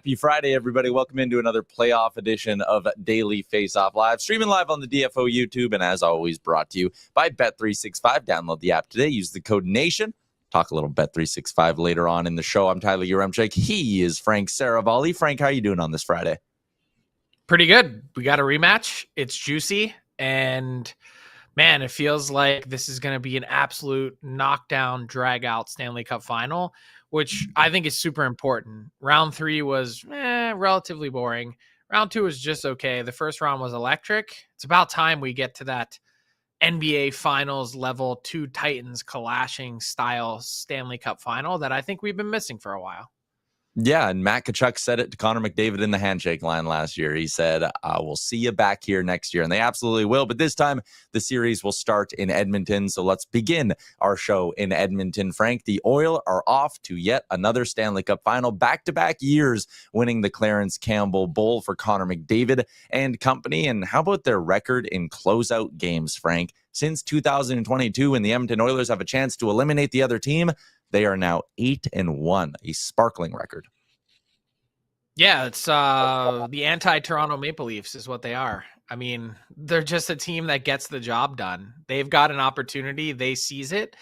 Happy Friday, everybody. Welcome into another playoff edition of Daily Faceoff Live, streaming live on the DFO YouTube, and as always, brought to you by Bet365. Download the app today. Use the code NATION. Talk a little Bet365 later on in the show. I'm Tyler Yaremchuk. He is Frank Seravalli. Frank, how are you doing on this Friday? Pretty good. We got a rematch. It's juicy, and man, it feels like this is going to be an absolute knockdown, drag-out Stanley Cup Final, which I think is super important. Round 3 was relatively boring. Round 2 was just okay. The first round was electric. It's about time we get to that NBA Finals level, two Titans clashing style Stanley Cup Final that I think we've been missing for a while. Yeah, and Matt Tkachuk said it to Connor McDavid in the handshake line last year. He said, we'll see you back here next year. And they absolutely will. But this time, the series will start in Edmonton. So let's begin our show in Edmonton. Frank, the Oilers are off to yet another Stanley Cup Final. Back-to-back years winning the Clarence Campbell Bowl for Connor McDavid and company. And how about their record in closeout games, Frank? Since 2022, when the Edmonton Oilers have a chance to eliminate the other team, they are now 8-1, a sparkling record. Yeah, it's the anti-Toronto Maple Leafs is what they are. I mean, they're just a team that gets the job done. They've got an opportunity, they seize it.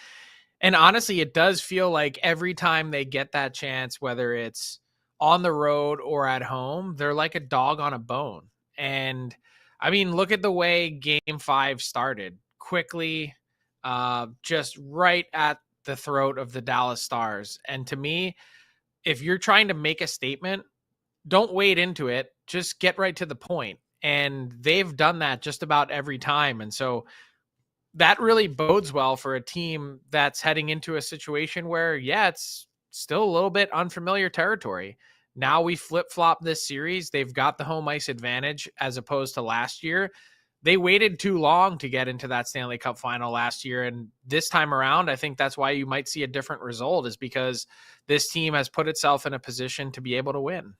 And honestly, it does feel like every time they get that chance, whether it's on the road or at home, they're like a dog on a bone. And I mean, look at the way Game 5 started. Quickly, just right at the throat of the Dallas Stars. And to me, if you're trying to make a statement, don't wade into it. Just get right to the point. And they've done that just about every time. And so that really bodes well for a team that's heading into a situation where, yeah, it's still a little bit unfamiliar territory. Now we flip-flop this series. They've got the home ice advantage as opposed to last year. They waited too long to get into that Stanley Cup Final last year. And this time around, I think that's why you might see a different result, is because this team has put itself in a position to be able to win.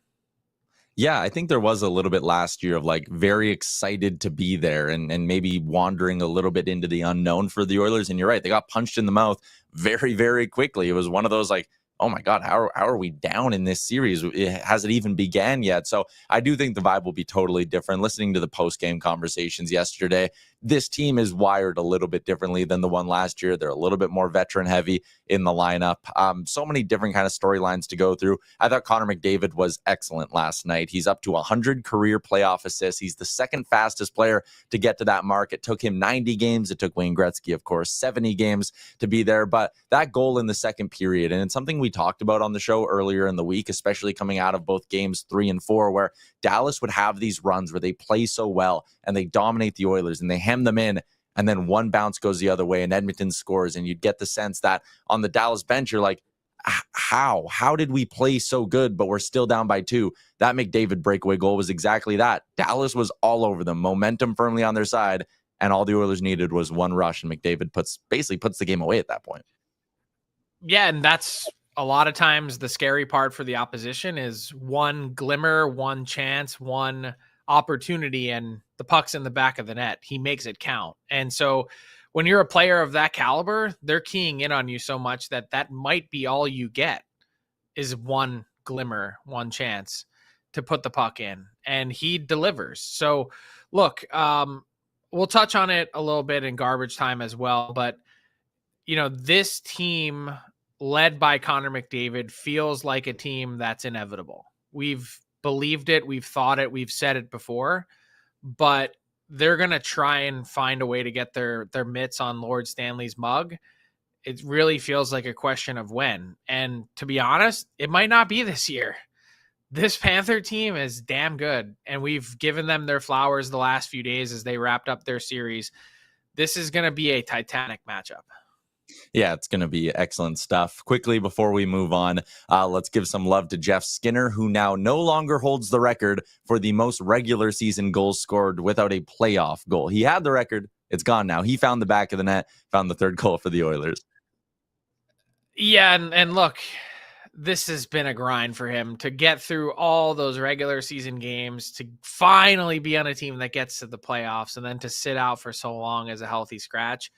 Yeah, I think there was a little bit last year of like very excited to be there and maybe wandering a little bit into the unknown for the Oilers. And you're right, they got punched in the mouth very, very quickly. It was one of those like, oh my God, how are we down in this series? Has it even began yet? So I do think the vibe will be totally different. Listening to the post-game conversations yesterday, this team is wired a little bit differently than the one last year. They're a little bit more veteran heavy in the lineup. So many different kind of storylines to go through. I thought Connor McDavid was excellent last night. He's up to 100 career playoff assists. He's the second fastest player to get to that mark. It took him 90 games. It took Wayne Gretzky, of course, 70 games to be there. But that goal in the second period, and it's something we talked about on the show earlier in the week, especially coming out of both games 3 and 4, where Dallas would have these runs where they play so well and they dominate the Oilers and they hem them in, and then one bounce goes the other way and Edmonton scores, and you'd get the sense that on the Dallas bench, you're like, how did we play so good, but we're still down by 2? That McDavid breakaway goal was exactly that. Dallas was all over them, momentum firmly on their side, and all the Oilers needed was one rush, and McDavid basically puts the game away at that point. Yeah, and that's a lot of times the scary part for the opposition is one glimmer, one chance, one opportunity, and the puck's in the back of the net. He makes it count. And so when you're a player of that caliber, they're keying in on you so much that might be all you get is one glimmer, one chance to put the puck in, and he delivers. So look, we'll touch on it a little bit in garbage time as well, but you know, this team led by Connor McDavid feels like a team that's inevitable. We've believed it. We've thought it. We've said it before, but they're going to try and find a way to get their mitts on Lord Stanley's mug. It really feels like a question of when. And to be honest, it might not be this year. This Panther team is damn good, and we've given them their flowers the last few days as they wrapped up their series. This is going to be a titanic matchup. Yeah, it's going to be excellent stuff. Quickly, before we move on, let's give some love to Jeff Skinner, who now no longer holds the record for the most regular season goals scored without a playoff goal. He had the record. It's gone now. He found the back of the net, found the third goal for the Oilers. Yeah, and look, this has been a grind for him to get through all those regular season games, to finally be on a team that gets to the playoffs, and then to sit out for so long as a healthy scratch.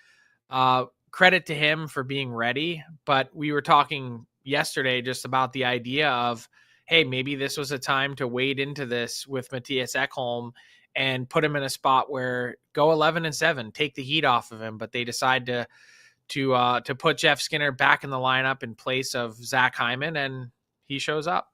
Credit to him for being ready, but we were talking yesterday just about the idea of hey, maybe this was a time to wade into this with Matthias Ekholm and put him in a spot where go 11-7, take the heat off of him. But they decide to put Jeff Skinner back in the lineup in place of Zach Hyman, and he shows up.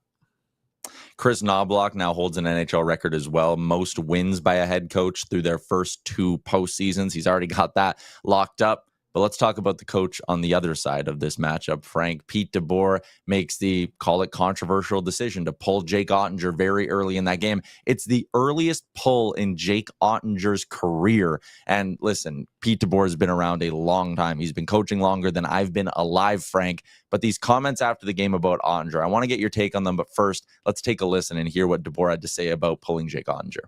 Chris Knobloch now holds an NHL record as well. Most wins by a head coach through their first 2 postseasons. He's already got that locked up. But let's talk about the coach on the other side of this matchup, Frank. Pete Deboer makes the, call it, controversial decision to pull Jake Oettinger very early in that game. It's the earliest pull in Jake Ottinger's career. And listen, Pete Deboer has been around a long time. He's been coaching longer than I've been alive, Frank. But these comments after the game about Oettinger, I want to get your take on them. But first, let's take a listen and hear what Deboer had to say about pulling Jake Oettinger.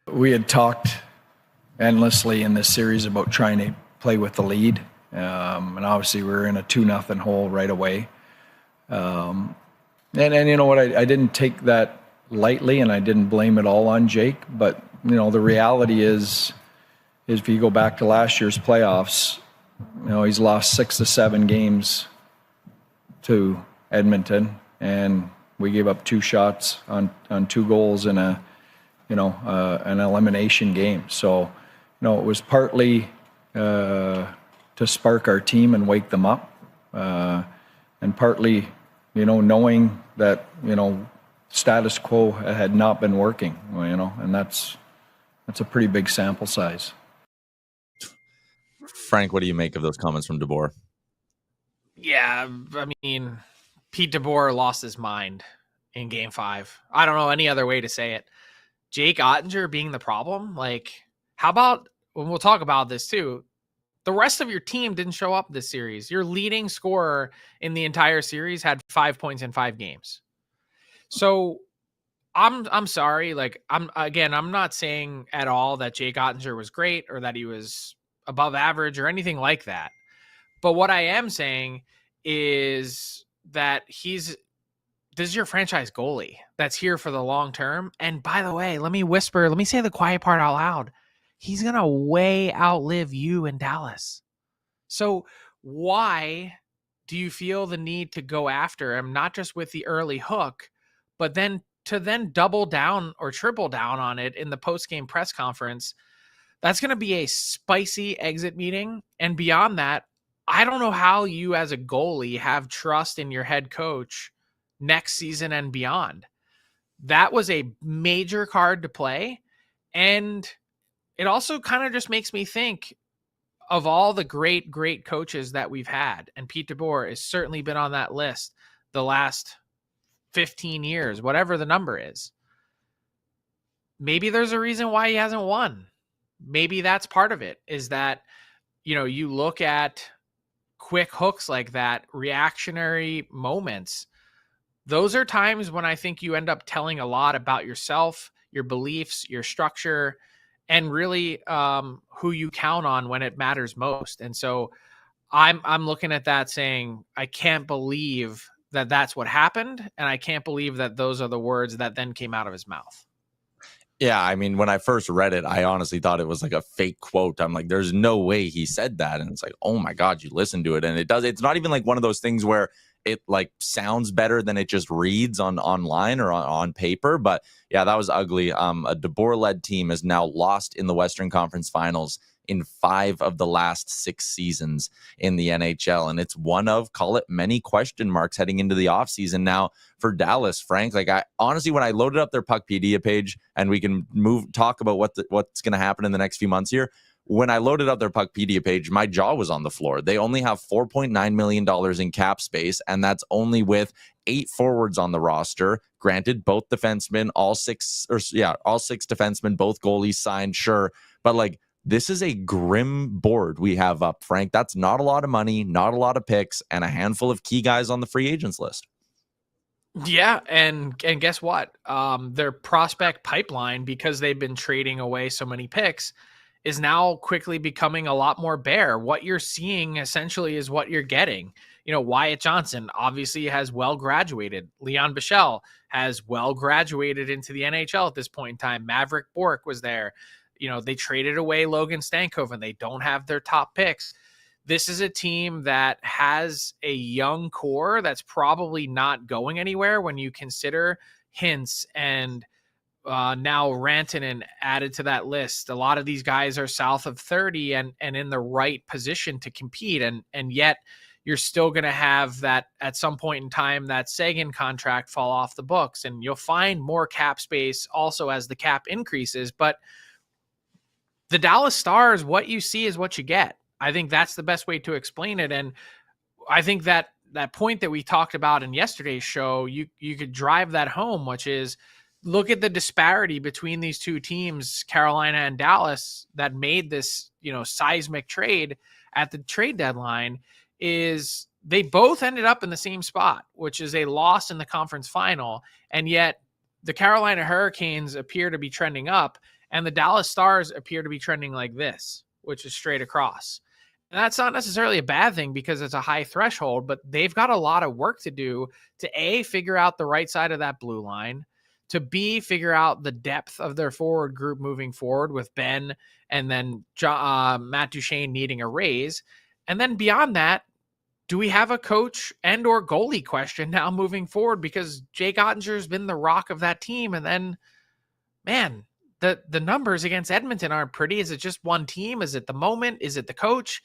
We had talked endlessly in this series about trying to play with the lead. And obviously we're in a 2-0 hole right away. And you know what, I didn't take that lightly, and I didn't blame it all on Jake. But, you know, the reality is if you go back to last year's playoffs, you know, he's lost 6 to 7 games to Edmonton, and we gave up 2 shots on 2 goals in an elimination game. So, you know, it was partly to spark our team and wake them up, and partly, you know, knowing that, you know, status quo had not been working, you know, and that's a pretty big sample size. Frank, what do you make of those comments from Deboer? Yeah, I mean, Pete Deboer lost his mind in Game 5. I don't know any other way to say it. Jake Oettinger being the problem, like, how about, when we'll talk about this too, the rest of your team didn't show up this series. Your leading scorer in the entire series had 5 points in 5 games. So I'm sorry. Like, I'm not saying at all that Jake Oettinger was great or that he was above average or anything like that. But what I am saying is that this is your franchise goalie that's here for the long term. And by the way, let me say the quiet part out loud. He's going to way outlive you in Dallas. So why do you feel the need to go after him, not just with the early hook, but then to double down or triple down on it in the post-game press conference? That's going to be a spicy exit meeting. And beyond that, I don't know how you as a goalie have trust in your head coach next season and beyond. That was a major card to play. And it also kind of just makes me think of all the great coaches that we've had. And Pete Deboer has certainly been on that list the last 15 years, whatever the number is. Maybe there's a reason why he hasn't won. Maybe that's part of it, is that, you know, you look at quick hooks like that, reactionary moments. Those are times when I think you end up telling a lot about yourself, your beliefs, your structure, and really who you count on when it matters most. And so I'm looking at that saying, I can't believe that that's what happened. And I can't believe that those are the words that then came out of his mouth. Yeah, I mean, when I first read it, I honestly thought it was like a fake quote. I'm like, there's no way he said that. And it's like, oh my God, you listen to it. And it's not even like one of those things where it like sounds better than it just reads online or on paper. But yeah, that was ugly. A Deboer-led team has now lost in the Western Conference Finals in 5 of the last 6 seasons in the NHL. And it's one of, call it, many question marks heading into the offseason now for Dallas, Frank. Like, I honestly, when I loaded up their Puckpedia page, and we can talk about what's going to happen in the next few months here, when I loaded up their Puckpedia page, my jaw was on the floor. They only have $4.9 million in cap space, and that's only with 8 forwards on the roster. Granted, both defensemen, all six defensemen, both goalies signed, sure. But like, this is a grim board we have up, Frank. That's not a lot of money, not a lot of picks, and a handful of key guys on the free agents list. Yeah, and guess what? Their prospect pipeline, because they've been trading away so many picks, is now quickly becoming a lot more bare. What you're seeing essentially is what you're getting. You know, Wyatt Johnson obviously has well graduated. Leon Bichelle has well graduated into the NHL at this point in time. Maverick Bourque was there. You know, they traded away Logan Stankoven. They don't have their top picks. this is a team that has a young core that's probably not going anywhere when you consider Hintz and now Rantanen added to that list. A lot of these guys are south of 30 and in the right position to compete. And yet you're still going to have that at some point in time, that Seguin contract fall off the books, and you'll find more cap space also as the cap increases. But the Dallas Stars, what you see is what you get. I think that's the best way to explain it. And I think that point that we talked about in yesterday's show, you could drive that home, which is, look at the disparity between these two teams, Carolina and Dallas, that made this, seismic trade at the trade deadline. Is they both ended up in the same spot, which is a loss in the conference final. And yet the Carolina Hurricanes appear to be trending up, and the Dallas Stars appear to be trending like this, which is straight across. And that's not necessarily a bad thing because it's a high threshold, but they've got a lot of work to do to A, figure out the right side of that blue line, to B, figure out the depth of their forward group moving forward with Ben and then Matt Duchene needing a raise. And then beyond that, do we have a coach and or goalie question now moving forward? Because Jake Oettinger has been the rock of that team. And then, man, the numbers against Edmonton aren't pretty. Is it just one team? Is it the moment? Is it the coach?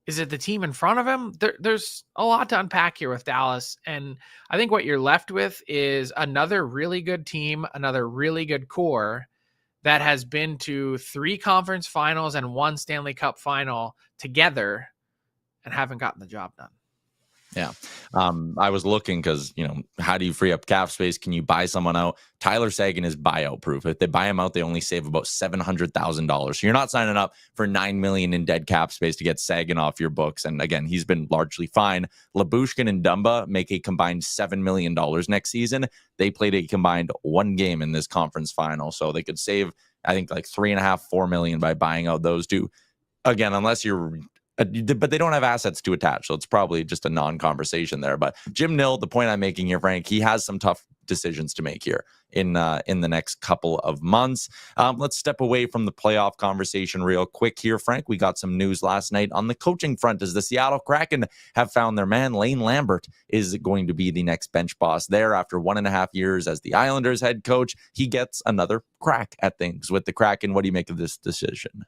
Is it the team in front of him? There's a lot to unpack here with Dallas. And I think what you're left with is another really good team, another really good core that has been to 3 conference finals and 1 Stanley Cup final together and haven't gotten the job done. Yeah. I was looking because, how do you free up cap space? Can you buy someone out? Tyler Seguin is buyout proof. If they buy him out, they only save about $700,000. So you're not signing up for $9 million in dead cap space to get Seguin off your books. And again, he's been largely fine. Labushkin and Dumba make a combined $7 million next season. They played a combined 1 game in this conference final. So they could save, I think, like $3.5–4 million by buying out those two. Again, unless you're but they don't have assets to attach, so it's probably just a non-conversation there. But Jim Nill, the point I'm making here, Frank, he has some tough decisions to make here in the next couple of months. Let's step away from the playoff conversation real quick here, Frank. We got some news last night on the coaching front as the Seattle Kraken have found their man. Lane Lambert is going to be the next bench boss there after 1.5 years as the Islanders head coach. He gets another crack at things with the Kraken. What do you make of this decision?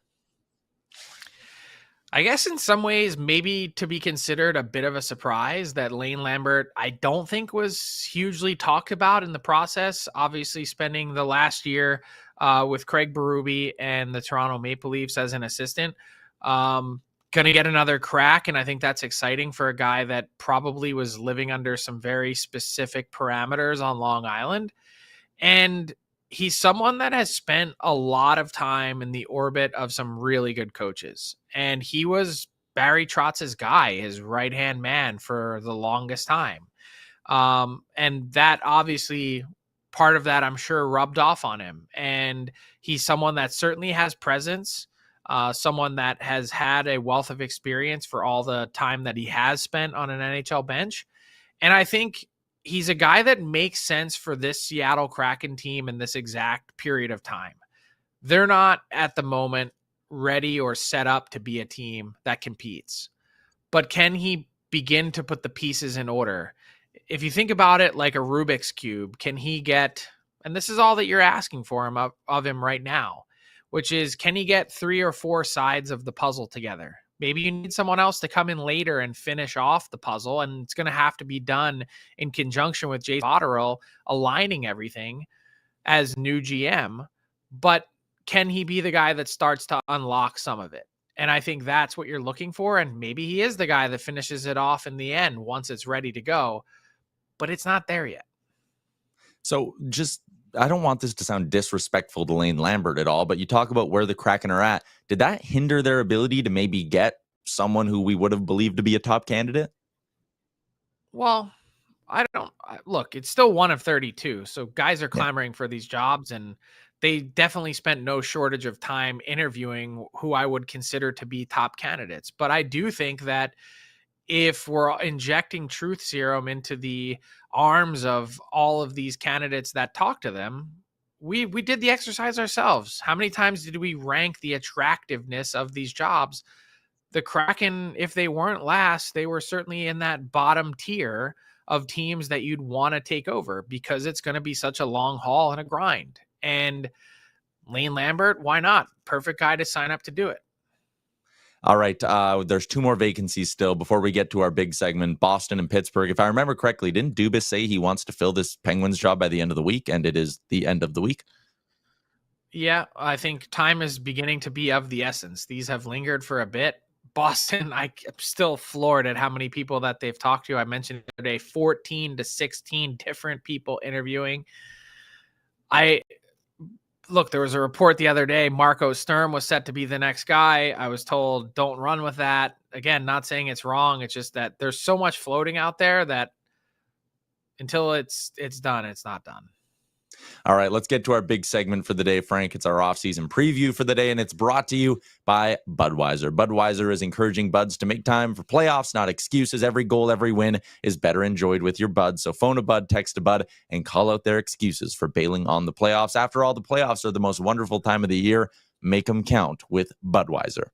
I guess in some ways, maybe to be considered a bit of a surprise that Lane Lambert, I don't think was hugely talked about in the process. Obviously, spending the last year with Craig Berube and the Toronto Maple Leafs as an assistant, going to get another crack. And I think that's exciting for a guy that probably was living under some very specific parameters on Long Island. And he's someone that has spent a lot of time in the orbit of some really good coaches. And he was Barry Trotz's guy, his right-hand man for the longest time. And that obviously, part of that, I'm sure, rubbed off on him. And he's someone that certainly has presence, someone that has had a wealth of experience for all the time that he has spent on an NHL bench. And I think he's a guy that makes sense for this Seattle Kraken team in this exact period of time. They're not at the moment ready or set up to be a team that competes. But can he begin to put the pieces in order? If you think about it like a Rubik's Cube, can he get, and this is all that you're asking for him of him right now, which is, can he get 3 or 4 sides of the puzzle together? Maybe you need someone else to come in later and finish off the puzzle, and it's going to have to be done in conjunction with Jason Botterill aligning everything as new GM. But can he be the guy that starts to unlock some of it? And I think that's what you're looking for. And maybe he is the guy that finishes it off in the end once it's ready to go, but it's not there yet. So I don't want this to sound disrespectful to Lane Lambert at all, but you talk about where the Kraken are at. Did that hinder their ability to maybe get someone who we would have believed to be a top candidate? Well, look, it's still 1 of 32. So guys are clamoring for these jobs, and they definitely spent no shortage of time interviewing who I would consider to be top candidates. But I do think that if we're injecting truth serum into the arms of all of these candidates that talk to them, we did the exercise ourselves. How many times did we rank the attractiveness of these jobs? the Kraken, if they weren't last, they were certainly in that bottom tier of teams that you'd want to take over, because it's going to be such a long haul and a grind. And Lane Lambert, why not? Perfect guy to sign up to do it. All right. There's 2 more vacancies still before we get to our big segment, Boston and Pittsburgh. If I remember correctly, didn't Dubas say he wants to fill this Penguins job by the end of the week? And it is the end of the week. Yeah, I think time is beginning to be of the essence. These have lingered for a bit. Boston, I'm still floored at how many people that they've talked to. I mentioned today 14 to 16 different people interviewing. Look, there was a report the other day, Marco Sturm was set to be the next guy. I was told, don't run with that. Again, not saying it's wrong. It's just that there's so much floating out there that until it's done, it's not done. All right, let's get to our big segment for the day, Frank. It's our off-season preview for the day, and it's brought to you by Budweiser. Budweiser is encouraging buds to make time for playoffs, not excuses. Every goal, every win is better enjoyed with your buds. So phone a bud, text a bud, and call out their excuses for bailing on the playoffs. After all, the playoffs are the most wonderful time of the year. Make them count with Budweiser.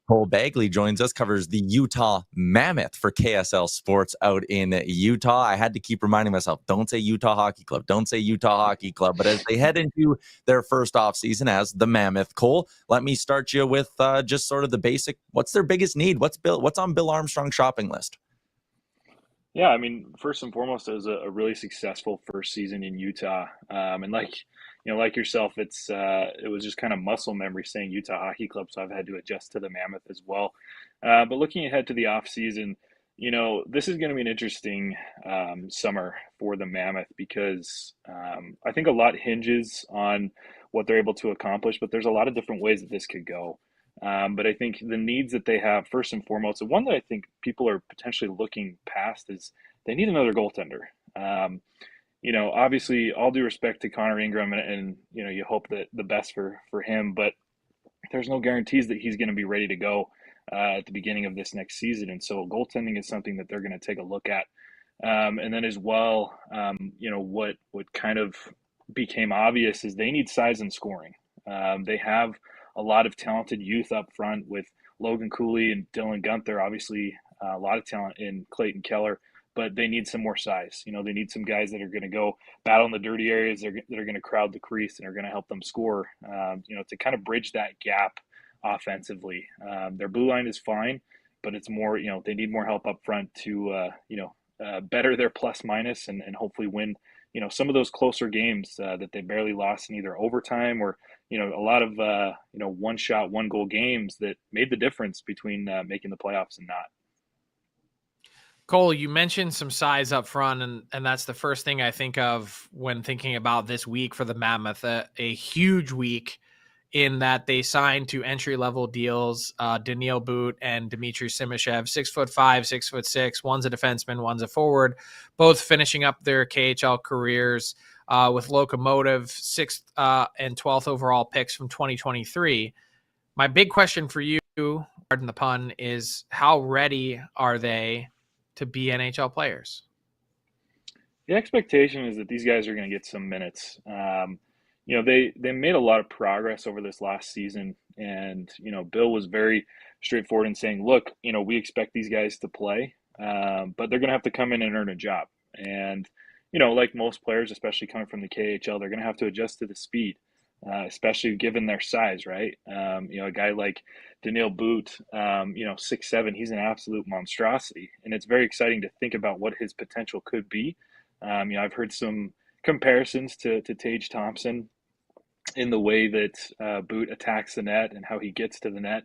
Cole Bagley joins us, covers the Utah Mammoth for KSL Sports out in Utah. I had to keep reminding myself, don't say Utah Hockey Club, don't say Utah Hockey Club. But as they head into their first offseason as the Mammoth, Cole, let me start you with just sort of the basic, what's their biggest need? What's on Bill Armstrong's shopping list? Yeah, I mean, first and foremost, it was a really successful first season in Utah. And like yourself, it was just kind of muscle memory saying Utah Hockey Club, so I've had to adjust to the Mammoth as well. But looking ahead to the off season, this is going to be an interesting summer for the Mammoth because I think a lot hinges on what they're able to accomplish, but there's a lot of different ways that this could go. But I think the needs that they have, first and foremost, the one that I think people are potentially looking past is they need another goaltender. Obviously, all due respect to Connor Ingram, and you hope that the best for him, but there's no guarantees that he's going to be ready to go at the beginning of this next season. And so goaltending is something that they're going to take a look at. And then as well, what kind of became obvious is they need size and scoring. They have a lot of talented youth up front with Logan Cooley and Dylan Gunther, obviously a lot of talent in Clayton Keller, but they need some more size. They need some guys that are going to go battle in the dirty areas, that are going to crowd the crease and are going to help them score, to kind of bridge that gap offensively. Their blue line is fine, but it's more, they need more help up front to, better their plus minus and hopefully win, some of those closer games that they barely lost in either overtime or, a lot of, one shot, one goal games that made the difference between making the playoffs and not. Cole, you mentioned some size up front, and that's the first thing I think of when thinking about this week for the Mammoth, a huge week in that they signed to entry-level deals, Daniil Boot and Dmitry Simashev, 6'5", 6'6". One's a defenseman, one's a forward, both finishing up their KHL careers with Locomotive, 6th and 12th overall picks from 2023. My big question for you, pardon the pun, is how ready are they to be NHL players? The expectation is that these guys are going to get some minutes. They made a lot of progress over this last season, and Bill was very straightforward in saying, look, we expect these guys to play, but they're going to have to come in and earn a job. And like most players, especially coming from the KHL, they're going to have to adjust to the speed, especially given their size, right? A guy like Daniil Boot, 6'7", he's an absolute monstrosity, and it's very exciting to think about what his potential could be. I've heard some comparisons to Tage Thompson in the way that Boot attacks the net and how he gets to the net.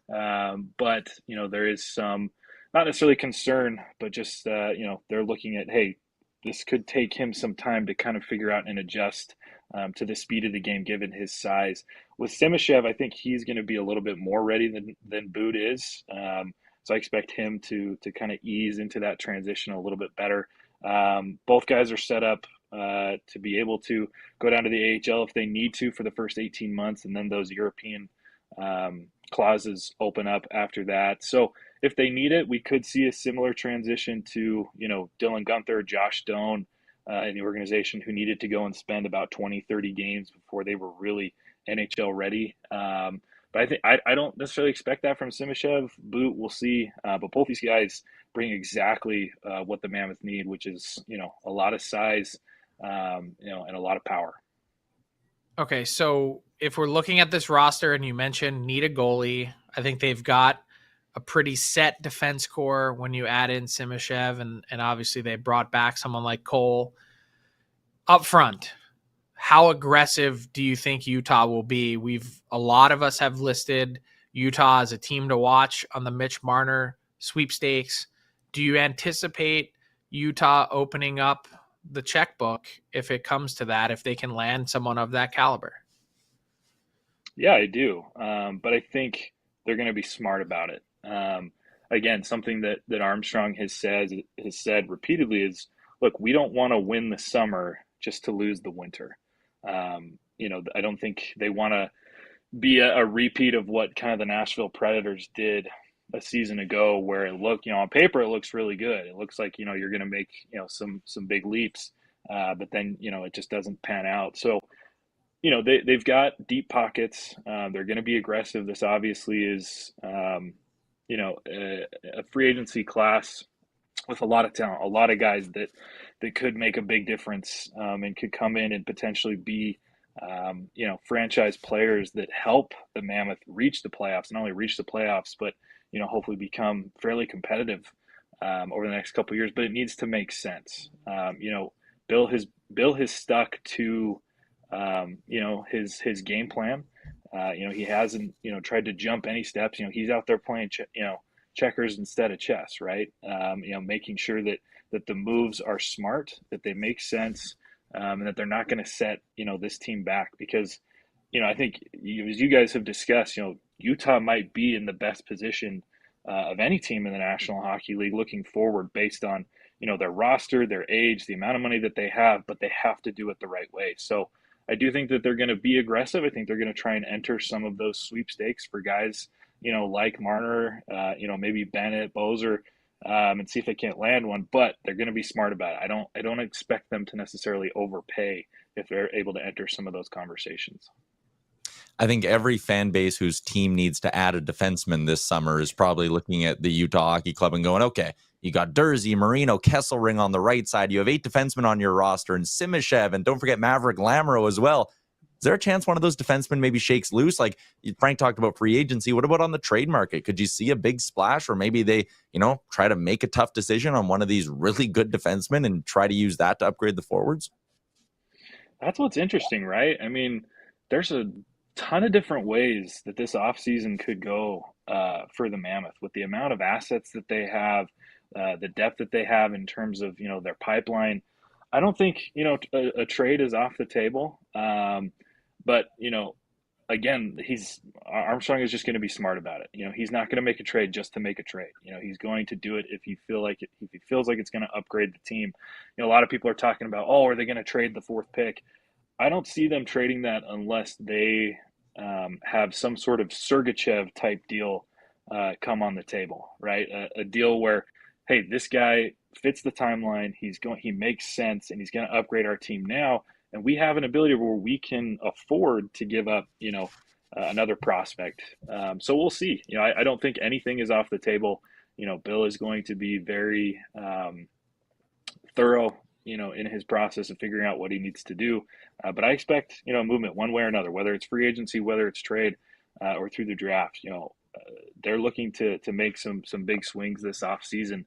But there is some, not necessarily concern, but just, they're looking at, hey, this could take him some time to kind of figure out and adjust to the speed of the game, given his size. With Simashev, I think he's going to be a little bit more ready than Boot is. So I expect him to kind of ease into that transition a little bit better. Both guys are set up to be able to go down to the AHL if they need to for the first 18 months, and then those European clauses open up after that. So if they need it, we could see a similar transition to, Dylan Gunther, Josh Doan, in the organization who needed to go and spend about 20, 30 games before they were really NHL ready. But I think I don't necessarily expect that from Simashev. Boot, we'll see. But both these guys bring exactly what the Mammoth need, which is, a lot of size, and a lot of power. Okay, so if we're looking at this roster and you mentioned need a goalie, I think they've got a pretty set defense core when you add in Simashev, and obviously they brought back someone like Cole. Up front, how aggressive do you think Utah will be? A lot of us have listed Utah as a team to watch on the Mitch Marner sweepstakes. Do you anticipate Utah opening up the checkbook if it comes to that, if they can land someone of that caliber? Yeah, I do. But I think they're going to be smart about it. Again, something that Armstrong has said repeatedly is, look, we don't want to win the summer just to lose the winter. I don't think they want to be a repeat of what kind of the Nashville Predators did a season ago, where it looked, on paper, it looks really good. It looks like, you're going to make, some big leaps, but then, it just doesn't pan out. So, they've got deep pockets. They're going to be aggressive. This obviously is, a free agency class with a lot of talent, a lot of guys that could make a big difference, and could come in and potentially be, franchise players that help the Mammoth reach the playoffs, not only reach the playoffs, but, hopefully become fairly competitive over the next couple of years. But it needs to make sense. Bill has stuck to, his game plan. He hasn't, tried to jump any steps. He's out there playing, checkers instead of chess, right? Making sure that the moves are smart, that they make sense, and that they're not going to set, this team back. Because, I think, as you guys have discussed, Utah might be in the best position of any team in the National Hockey League looking forward, based on, their roster, their age, the amount of money that they have, but they have to do it the right way. So I do think that they're going to be aggressive. I think they're going to try and enter some of those sweepstakes for guys, like Marner, maybe Bennett, Bozer, and see if they can't land one. But they're going to be smart about it. I don't expect them to necessarily overpay if they're able to enter some of those conversations. I think every fan base whose team needs to add a defenseman this summer is probably looking at the Utah Hockey Club and going, okay, you got Dursey, Marino, Kesselring on the right side. You have 8 defensemen on your roster, and Simashev, and don't forget Maverick Lamoureux as well. Is there a chance one of those defensemen maybe shakes loose? Like Frank talked about free agency. What about on the trade market? Could you see a big splash, or maybe they, try to make a tough decision on one of these really good defensemen and try to use that to upgrade the forwards? That's what's interesting, right? I mean, there's a ton of different ways that this offseason could go for the Mammoth, with the amount of assets that they have, the depth that they have in terms of, their pipeline. I don't think, a trade is off the table. But, again, Armstrong is just going to be smart about it. He's not going to make a trade just to make a trade. He's going to do it if he feels like it's going to upgrade the team. A lot of people are talking about, are they going to trade the 4th pick? I don't see them trading that unless they have some sort of Sergachev type deal come on the table, right? A deal where, hey, this guy fits the timeline. He makes sense, and he's going to upgrade our team now. And we have an ability where we can afford to give up, another prospect. So we'll see. I don't think anything is off the table. Bill is going to be very thorough, in his process of figuring out what he needs to do. But I expect, movement one way or another, whether it's free agency, whether it's trade, or through the draft. They're looking to make some big swings this offseason.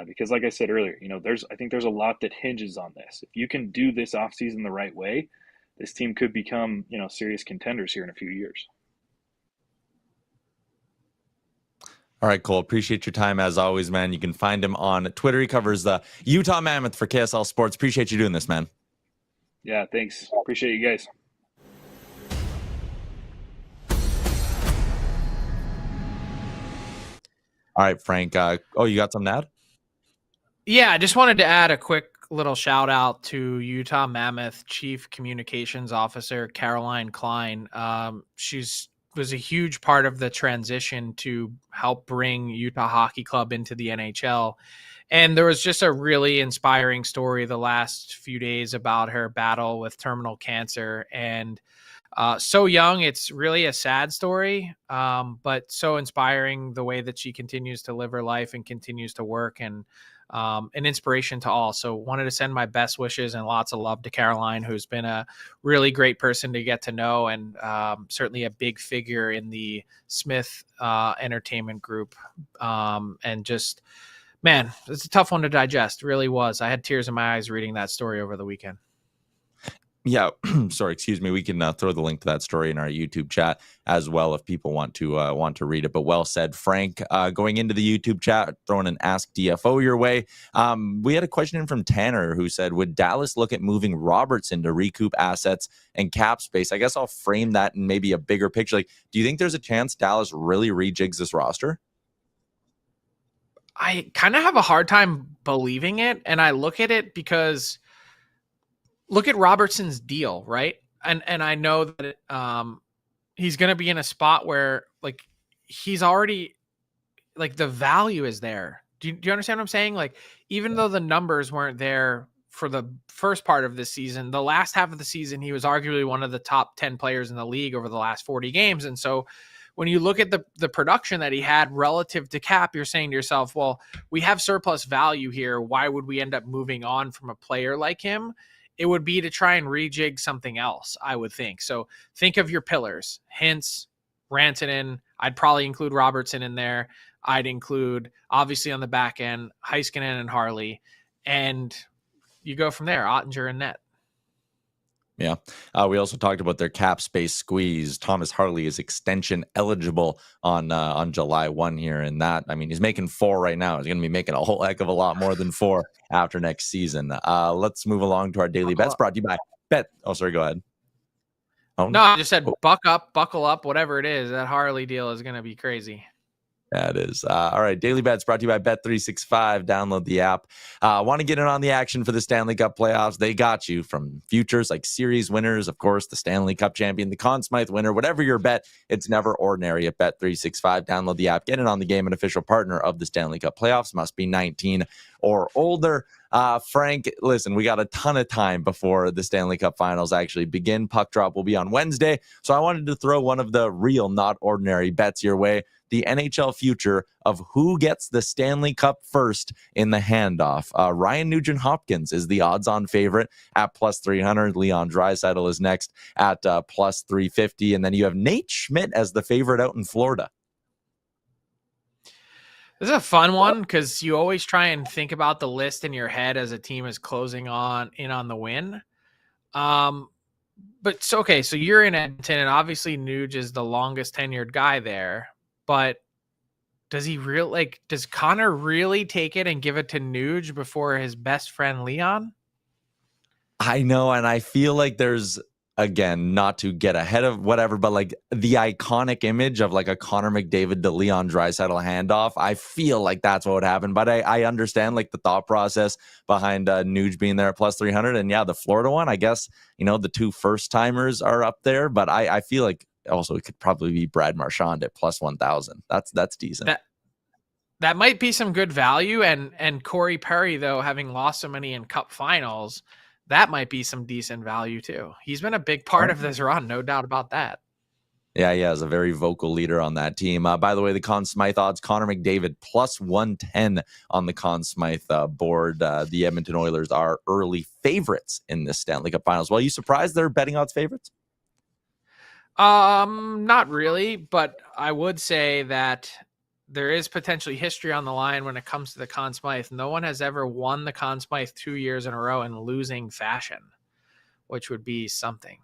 Because like I said earlier, I think there's a lot that hinges on this. If you can do this offseason the right way, this team could become, serious contenders here in a few years. All right, Cole, appreciate your time as always, man. You can find him on Twitter. He covers the Utah Mammoth for KSL Sports. Appreciate you doing this, man. Yeah, thanks. Appreciate you guys. All right, Frank. You got something to add? Yeah, I just wanted to add a quick little shout out to Utah Mammoth Chief Communications Officer Caroline Klein. She's was a huge part of the transition to help bring Utah Hockey Club into the NHL. And there was just a really inspiring story the last few days about her battle with terminal cancer. And so young, it's really a sad story, but so inspiring the way that she continues to live her life and continues to work, and an inspiration to all. So wanted to send my best wishes and lots of love to Caroline, who's been a really great person to get to know, and certainly a big figure in the Smith Entertainment Group. And just, man, it's a tough one to digest. It really was. I had tears in my eyes reading that story over the weekend. Yeah, sorry, excuse me. We can throw the link to that story in our YouTube chat as well if people want to read it. But well said, Frank. Going into the YouTube chat, throwing an Ask DFO your way. We had a question in from Tanner who said, would Dallas look at moving Robertson to recoup assets and cap space? I guess I'll frame that in maybe a bigger picture. Like, do you think there's a chance Dallas really rejigs this roster? I kind of have a hard time believing it, and I look at it because look at Robertson's deal, right? And I know that he's going to be in a spot where, like, he's already, like, the value is there. Do you understand what I'm saying? Like, even though the numbers weren't there for the first part of this season, the last half of the season, he was arguably one of the top 10 players in the league over the last 40 games. And so when you look at the production that he had relative to cap, you're saying to yourself, well, we have surplus value here. Why would we end up moving on from a player like him? It would be to try and rejig something else, I would think. So think of your pillars: Hintz, Rantanen. I'd probably include Robertson in there. I'd include, obviously, on the back end, Heiskanen and Harley. And you go from there, Oettinger and net. Yeah. We also talked about their cap space squeeze. Thomas Harley is extension eligible on July 1 here. And that, I mean, he's making 4 right now. He's going to be making a whole heck of a lot more than 4 after next season. Let's move along to our daily bets brought to you by Bet. Oh, sorry. Go ahead. Oh, no, I just said buckle up, whatever it is. That Harley deal is going to be crazy. Yeah, it is. All right. Daily Bets brought to you by Bet365. Download the app. Want to get in on the action for the Stanley Cup playoffs? They got you, from futures like series winners, of course, the Stanley Cup champion, the Conn Smythe winner, whatever your bet, it's never ordinary at Bet365. Download the app. Get in on the game. An official partner of the Stanley Cup playoffs. Must be 19 or older. Frank, listen, we got a ton of time before the Stanley Cup finals actually begin. Puck drop will be on Wednesday. So I wanted to throw one of the real, not ordinary bets your way. The NHL future of who gets the Stanley Cup first in the handoff. Ryan Nugent-Hopkins is the odds-on favorite at plus 300. Leon Draisaitl is next at plus 350. And then you have Nate Schmidt as the favorite out in Florida. This is a fun one because you always try and think about the list in your head as a team is closing in on the win. But so, okay, so you're in Edmonton, and obviously Nuge is the longest tenured guy there. But does Connor really take it and give it to Nuge before his best friend Leon? I know, and I feel like there's, again, not to get ahead of whatever, but like the iconic image of like a Connor McDavid to Leon Draisaitl handoff. I feel like that's what would happen, but I understand like the thought process behind Nuge being there at plus 300. And yeah, the Florida one, I guess, the 2 first timers are up there, but I feel like also it could probably be Brad Marchand at plus 1,000. That's decent. That might be some good value. And Corey Perry, though, having lost so many in Cup finals, that might be some decent value too. He's been a big part of this run, no doubt about that. Yeah, is a very vocal leader on that team. By the way, the Conn Smythe odds, Connor McDavid plus 110 on the Conn Smythe board. The Edmonton Oilers are early favorites in this Stanley Cup Finals. Well, are you surprised they're betting odds favorites? Not really, but I would say that there is potentially history on the line when it comes to the Conn Smythe. No one has ever won the Conn Smythe 2 years in a row in losing fashion, which would be something.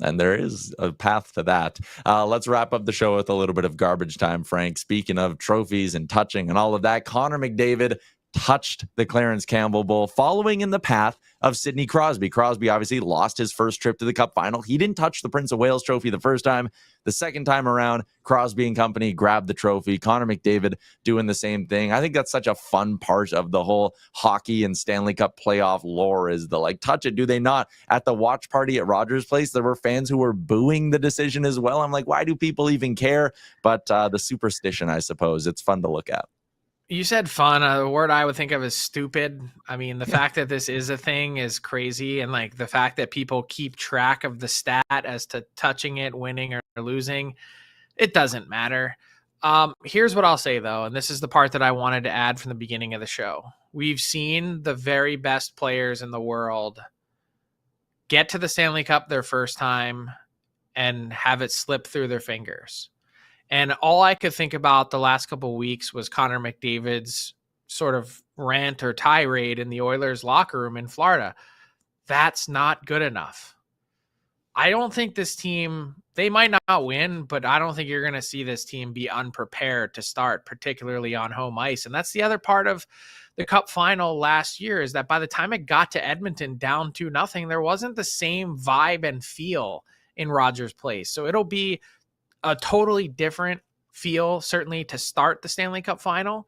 And there is a path to that. Let's wrap up the show with a little bit of garbage time, Frank. Speaking of trophies and touching and all of that, Connor McDavid touched the Clarence Campbell Bowl, following in the path of Sidney Crosby. Crosby obviously lost his first trip to the Cup Final. He didn't touch the Prince of Wales trophy the first time. The second time around, Crosby and company grabbed the trophy. Connor McDavid doing the same thing. I think that's such a fun part of the whole hockey and Stanley Cup playoff lore, is the like, touch it, do they not? At the watch party at Rogers Place, there were fans who were booing the decision as well. I'm like, why do people even care? But the superstition, I suppose. It's fun to look at. You said fun. The word I would think of is stupid. I mean, the fact that this is a thing is crazy. And like the fact that people keep track of the stat as to touching it, winning or losing, it doesn't matter. Here's what I'll say, though, and this is the part that I wanted to add from the beginning of the show. We've seen the very best players in the world get to the Stanley Cup their first time and have it slip through their fingers. And all I could think about the last couple of weeks was Connor McDavid's sort of rant or tirade in the Oilers locker room in Florida. That's not good enough. I don't think this team, they might not win, but I don't think you're going to see this team be unprepared to start, particularly on home ice. And that's the other part of the Cup final last year, is that by the time it got to Edmonton down 2-0, there wasn't the same vibe and feel in Rogers Place. So it'll be a totally different feel, certainly to start the Stanley Cup final.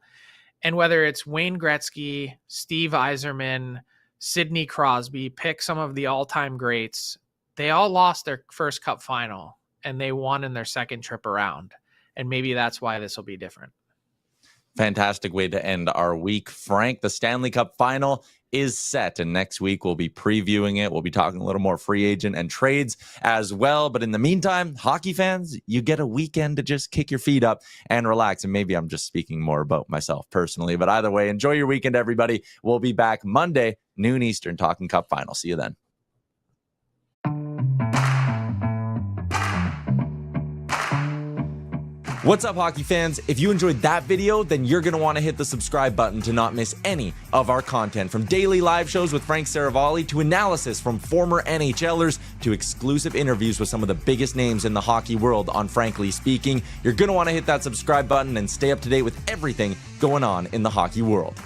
And whether it's Wayne Gretzky, Steve Yzerman, Sidney Crosby, pick some of the all-time greats, they all lost their first Cup final and they won in their second trip around. And maybe that's why this will be different. Fantastic way to end our week, Frank. The Stanley Cup final is set, and next week we'll be previewing it. We'll be talking a little more free agent and trades as well. But in the meantime, hockey fans, you get a weekend to just kick your feet up and relax. And maybe I'm just speaking more about myself personally, but either way, enjoy your weekend, everybody. We'll be back Monday, noon Eastern, talking Cup final. See you then. What's up, hockey fans? If you enjoyed that video, then you're going to want to hit the subscribe button to not miss any of our content, from daily live shows with Frank Seravalli to analysis from former NHLers to exclusive interviews with some of the biggest names in the hockey world on Frankly Speaking. You're going to want to hit that subscribe button and stay up to date with everything going on in the hockey world.